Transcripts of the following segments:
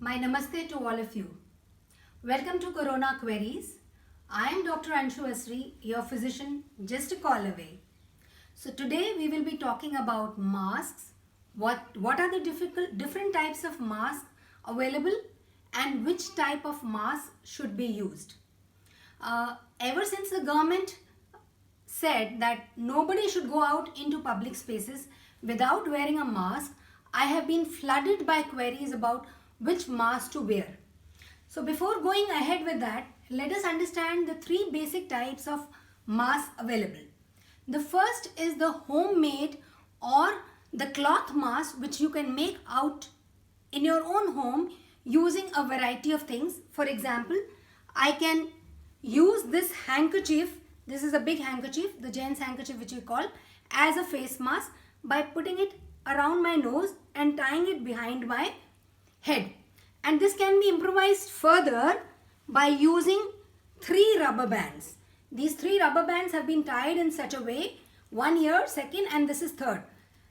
My namaste to all of you. Welcome to Corona Queries. I am Dr. Anshu Asri, your physician, just a call away. So today we will be talking about masks. What are the different types of masks available and which type of mask should be used. Ever since the government said that nobody should go out into public spaces without wearing a mask, I have been flooded by queries about which mask to wear. So before going ahead with that, let us understand the three basic types of masks available. The first is the homemade or the cloth mask which you can make out in your own home using a variety of things. For example, I can use this handkerchief. This is a big handkerchief, the gents handkerchief which we call, as a face mask by putting it around my nose and tying it behind my head. And this can be improvised further by using 3 rubber bands. These 3 rubber bands have been tied in such a way, one here, second, and this is third.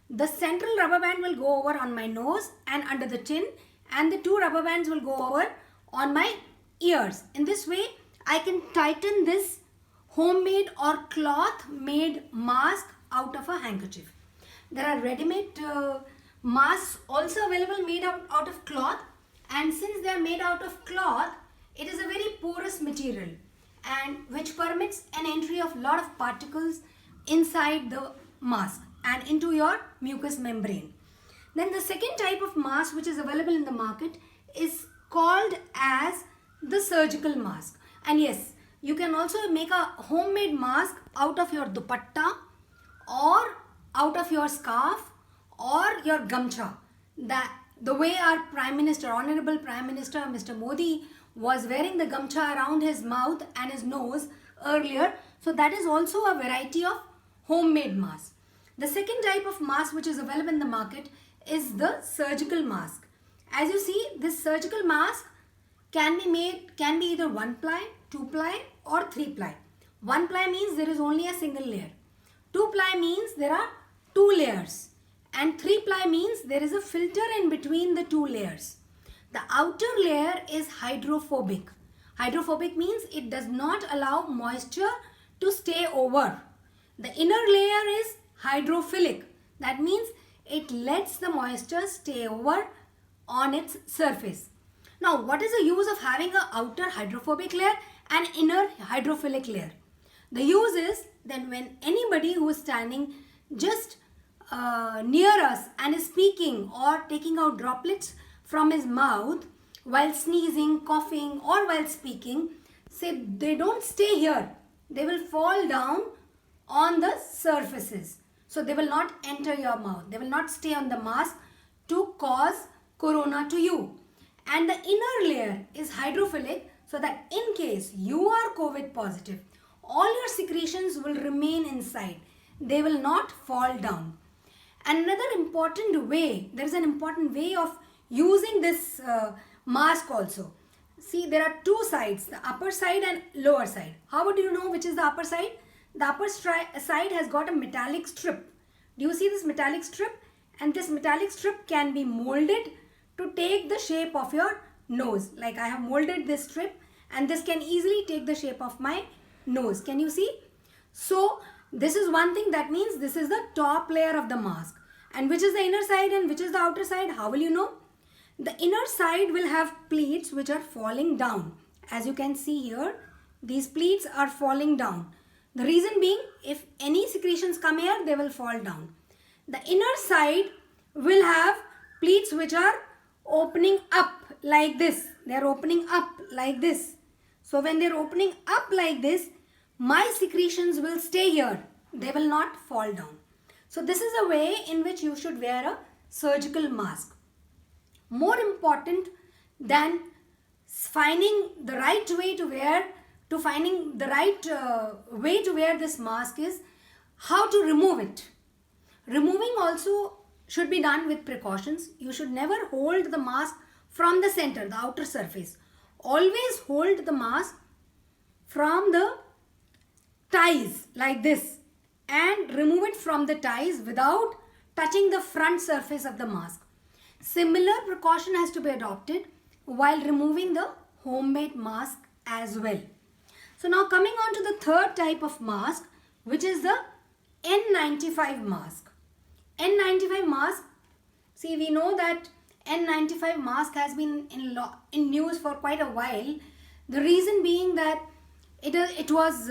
The central rubber band will go over on my nose and under the chin, and the 2 rubber bands will go over on my ears. In this way, I can tighten this homemade or cloth made mask out of a handkerchief. There are ready-made masks also available made out of cloth, and since they are made out of cloth, it is a very porous material and which permits an entry of lot of particles inside the mask and into your mucous membrane. Then the second type of mask which is available in the market is called as the surgical mask. And yes, you can also make a homemade mask out of your dupatta or out of your scarf or your gamcha. The way our Prime Minister, Honorable Prime Minister Mr. Modi was wearing the gamcha around his mouth and his nose earlier. So that is also a variety of homemade mask. The second type of mask which is available in the market is the surgical mask. As you see, this surgical mask can be either 1 ply, 2 ply or 3 ply. 1 ply means there is only a single layer. 2 ply means there are 2 layers. And 3 ply means there is a filter in between the 2 layers. The outer layer is hydrophobic. Hydrophobic means it does not allow moisture to stay over. The inner layer is hydrophilic. That means it lets the moisture stay over on its surface. Now, what is the use of having an outer hydrophobic layer and inner hydrophilic layer? The use is that when anybody who is standing just near us and is speaking or taking out droplets from his mouth while sneezing, coughing or while speaking, say they don't stay here. They will fall down on the surfaces. So they will not enter your mouth. They will not stay on the mask to cause corona to you. And the inner layer is hydrophilic, so that in case you are COVID positive, all your secretions will remain inside. They will not fall down. Another important way, there is an important way of using this mask also. See, there are 2 sides, the upper side and lower side. How would you know which is the upper side? The upper side has got a metallic strip. Do you see this metallic strip? And this metallic strip can be molded to take the shape of your nose. Like I have molded this strip and this can easily take the shape of my nose. Can you see? So this is one thing, that means this is the top layer of the mask. And which is the inner side and which is the outer side? How will you know? The inner side will have pleats which are falling down. As you can see here, these pleats are falling down. The reason being, if any secretions come here, they will fall down. The inner side will have pleats which are opening up like this. They are opening up like this. So when they are opening up like this, my secretions will stay here. They will not fall down. So this is a way in which you should wear a surgical mask. More important than finding the right way to wear, way to wear this mask is how to remove it. Removing also should be done with precautions. You should never hold the mask from the center, the outer surface. Always hold the mask from the ties like this and remove it from the ties without touching the front surface of the mask. Similar precaution has to be adopted while removing the homemade mask as well. So now coming on to the third type of mask, which is the N95 mask. N95 mask, see, we know that N95 mask has been in news for quite a while. The reason being that it was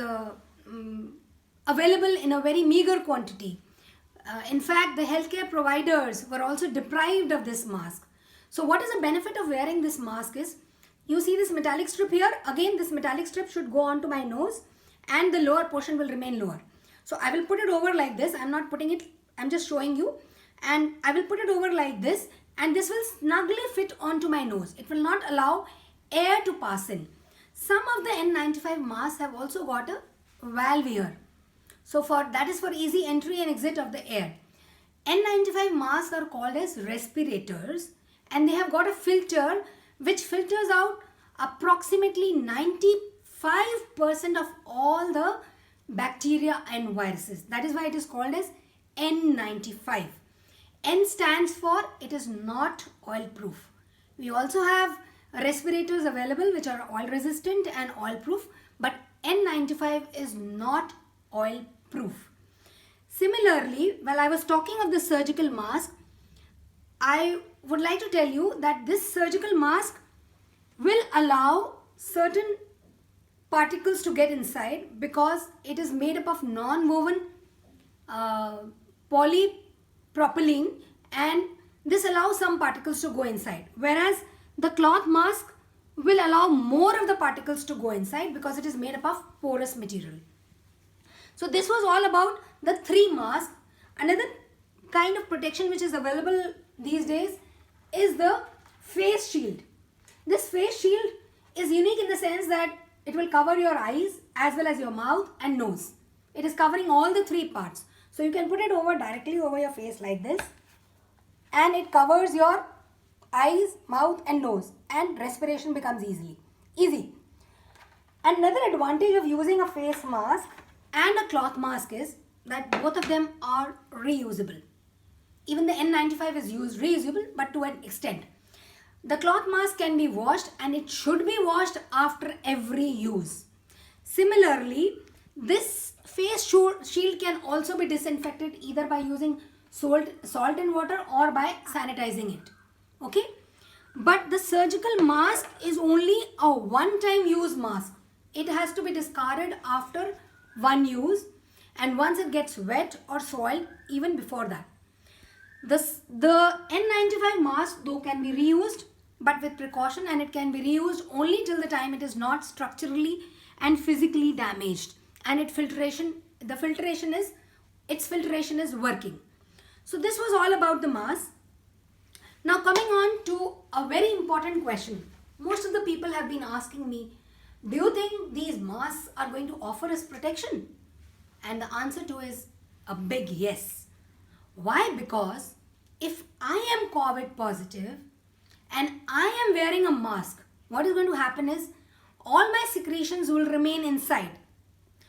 available in a very meager quantity. In fact, the healthcare providers were also deprived of this mask. So what is the benefit of wearing this mask is, you see this metallic strip here. Again, this metallic strip should go onto my nose and the lower portion will remain lower. So I will put it over like this. I'm not putting it, I'm just showing you. And I will put it over like this, and this will snugly fit onto my nose. It will not allow air to pass in. Some of the N95 masks have also got a valve here. So that is for easy entry and exit of the air. N95 masks are called as respirators, and they have got a filter which filters out approximately 95% of all the bacteria and viruses. That is why it is called as N95. N stands for it is not oil proof. We also have respirators available which are oil resistant and oil proof, but N95 is not oil proof. Similarly, while I was talking of the surgical mask, I would like to tell you that this surgical mask will allow certain particles to get inside because it is made up of non-woven polypropylene, and this allows some particles to go inside, whereas the cloth mask will allow more of the particles to go inside because it is made up of porous material. So this was all about the three masks. Another kind of protection which is available these days is the face shield. This face shield is unique in the sense that it will cover your eyes as well as your mouth and nose. It is covering all the three parts. So you can put it over directly over your face like this, and it covers your eyes, mouth and nose, and respiration becomes easy. Another advantage of using a face mask and a cloth mask is that both of them are reusable. Even the N95 is reusable, but to an extent. The cloth mask can be washed, and it should be washed after every use. Similarly, this face shield can also be disinfected either by using salt and water or by sanitizing it. Okay? But the surgical mask is only a one-time use mask. It has to be discarded after one use, and once it gets wet or soiled, even before that. The N95 mask though can be reused, but with precaution, and it can be reused only till the time it is not structurally and physically damaged, and its filtration is working. So this was all about the mask. Now coming on to a very important question. Most of the people have been asking me, do you think these masks are going to offer us protection? And the answer to is a big yes. Why? Because if I am COVID positive and I am wearing a mask, what is going to happen is all my secretions will remain inside.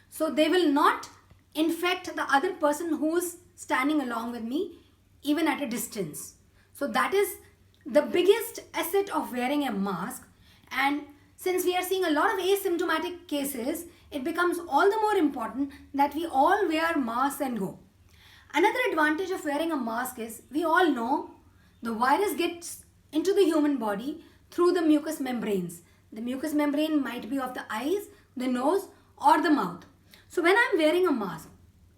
So they will not infect the other person who's standing along with me, even at a distance. So that is the biggest asset of wearing a mask. And since we are seeing a lot of asymptomatic cases, it becomes all the more important that we all wear masks and go. Another advantage of wearing a mask is, we all know the virus gets into the human body through the mucous membranes. The mucous membrane might be of the eyes, the nose or the mouth. So when I'm wearing a mask,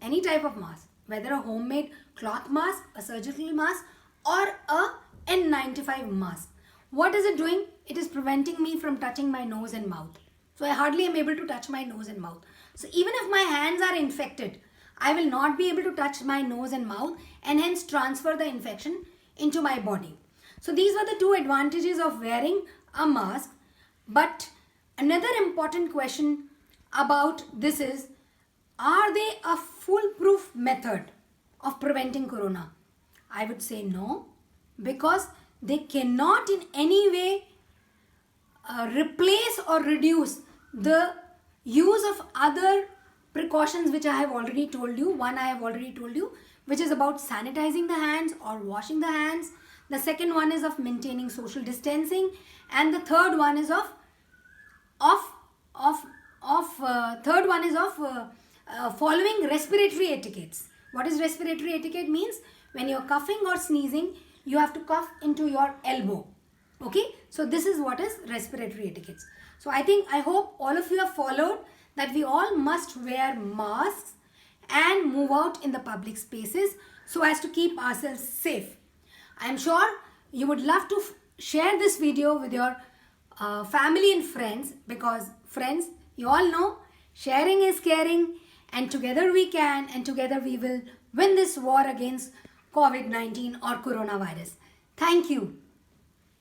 any type of mask, whether a homemade cloth mask, a surgical mask or a N95 mask, what is it doing? It is preventing me from touching my nose and mouth. So I hardly am able to touch my nose and mouth. So even if my hands are infected, I will not be able to touch my nose and mouth and hence transfer the infection into my body. So these were the two advantages of wearing a mask. But another important question about this is, are they a foolproof method of preventing corona? I would say no, because they cannot in any way replace or reduce the use of other precautions which I have already told you. One I have already told you, which is about sanitizing the hands or washing the hands. The second one is of maintaining social distancing, and the third one is of following respiratory etiquettes. What is respiratory etiquette means? When you're coughing or sneezing, you have to cough into your elbow. Okay, so this is what is respiratory etiquettes. So I hope all of you have followed that we all must wear masks and move out in the public spaces so as to keep ourselves safe. I am sure you would love to share this video with your family and friends, because friends, you all know sharing is caring, and together we can, and together we will win this war against COVID-19 or coronavirus. Thank you.